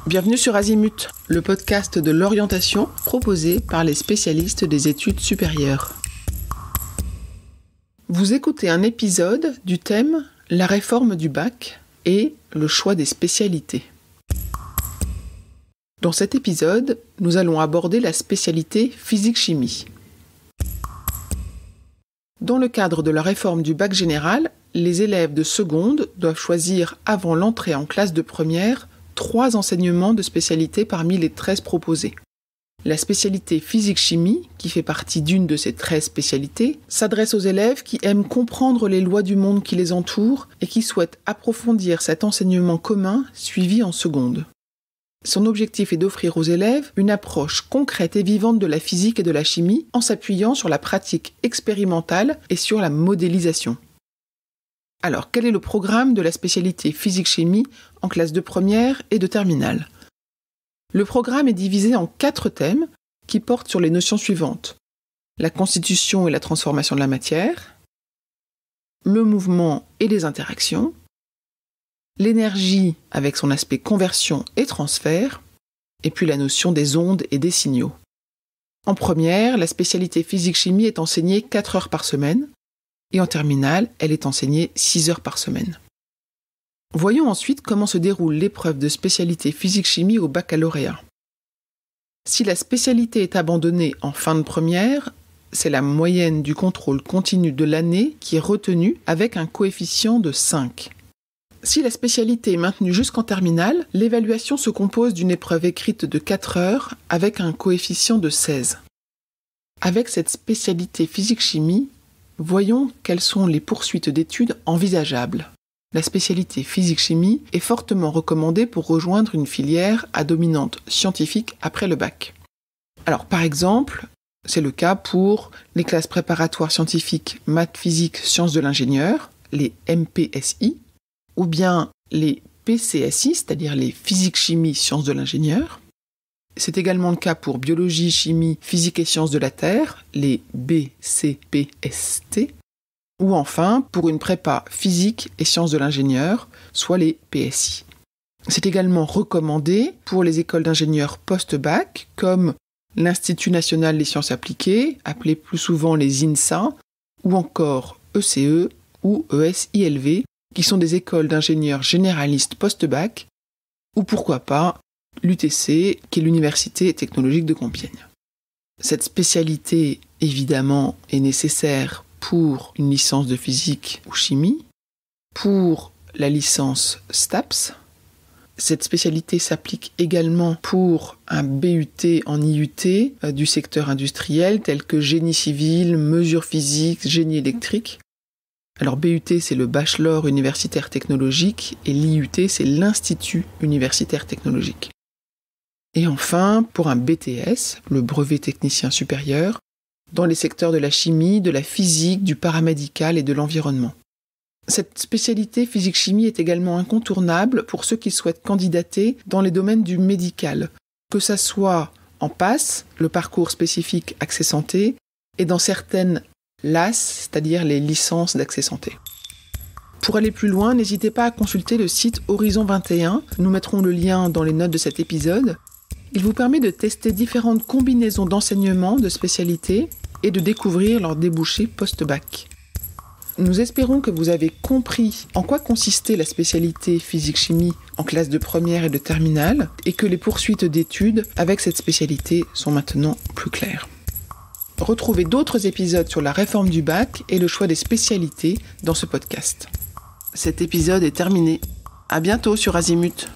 Bienvenue sur Azimut, le podcast de l'orientation proposé par les spécialistes des études supérieures. Vous écoutez un épisode du thème « La réforme du bac et le choix des spécialités ». Dans cet épisode, nous allons aborder la spécialité physique-chimie. Dans le cadre de la réforme du bac général, les élèves de seconde doivent choisir avant l'entrée en classe de première 3 enseignements de spécialité parmi les 13 proposés. La spécialité physique-chimie, qui fait partie d'une de ces 13 spécialités, s'adresse aux élèves qui aiment comprendre les lois du monde qui les entoure et qui souhaitent approfondir cet enseignement commun suivi en seconde. Son objectif est d'offrir aux élèves une approche concrète et vivante de la physique et de la chimie en s'appuyant sur la pratique expérimentale et sur la modélisation. Alors, quel est le programme de la spécialité physique-chimie en classe de première et de terminale ? Le programme est divisé en 4 thèmes qui portent sur les notions suivantes. La constitution et la transformation de la matière, le mouvement et les interactions, l'énergie avec son aspect conversion et transfert, et puis la notion des ondes et des signaux. En première, la spécialité physique-chimie est enseignée 4 heures par semaine, et en terminale, elle est enseignée 6 heures par semaine. Voyons ensuite comment se déroule l'épreuve de spécialité physique-chimie au baccalauréat. Si la spécialité est abandonnée en fin de première, c'est la moyenne du contrôle continu de l'année qui est retenue avec un coefficient de 5. Si la spécialité est maintenue jusqu'en terminale, l'évaluation se compose d'une épreuve écrite de 4 heures avec un coefficient de 16. Avec cette spécialité physique-chimie, voyons quelles sont les poursuites d'études envisageables. La spécialité physique-chimie est fortement recommandée pour rejoindre une filière à dominante scientifique après le bac. Alors par exemple, c'est le cas pour les classes préparatoires scientifiques maths, physique, sciences de l'ingénieur, les MPSI, ou bien les PCSI, c'est-à-dire les physique-chimie, sciences de l'ingénieur. C'est également le cas pour biologie, chimie, physique et sciences de la Terre, les BCPST, ou enfin pour une prépa physique et sciences de l'ingénieur, soit les PSI. C'est également recommandé pour les écoles d'ingénieurs post-bac, comme l'Institut national des sciences appliquées, appelé plus souvent les INSA, ou encore ECE ou ESILV, qui sont des écoles d'ingénieurs généralistes post-bac, ou pourquoi pas l'UTC, qui est l'Université technologique de Compiègne. Cette spécialité, évidemment, est nécessaire pour une licence de physique ou chimie, pour la licence STAPS. Cette spécialité s'applique également pour un BUT en IUT du secteur industriel, tel que génie civil, mesures physiques, génie électrique. Alors BUT, c'est le Bachelor universitaire technologique et l'IUT, c'est l'Institut universitaire technologique. Et enfin, pour un BTS, le brevet technicien supérieur, dans les secteurs de la chimie, de la physique, du paramédical et de l'environnement. Cette spécialité physique-chimie est également incontournable pour ceux qui souhaitent candidater dans les domaines du médical, que ça soit en PASS, le parcours spécifique Accès Santé, et dans certaines LAS, c'est-à-dire les licences d'accès santé. Pour aller plus loin, n'hésitez pas à consulter le site Horizon 21, nous mettrons le lien dans les notes de cet épisode. Il vous permet de tester différentes combinaisons d'enseignements de spécialités et de découvrir leurs débouchés post-bac. Nous espérons que vous avez compris en quoi consistait la spécialité physique-chimie en classe de première et de terminale et que les poursuites d'études avec cette spécialité sont maintenant plus claires. Retrouvez d'autres épisodes sur la réforme du bac et le choix des spécialités dans ce podcast. Cet épisode est terminé. À bientôt sur Azimut.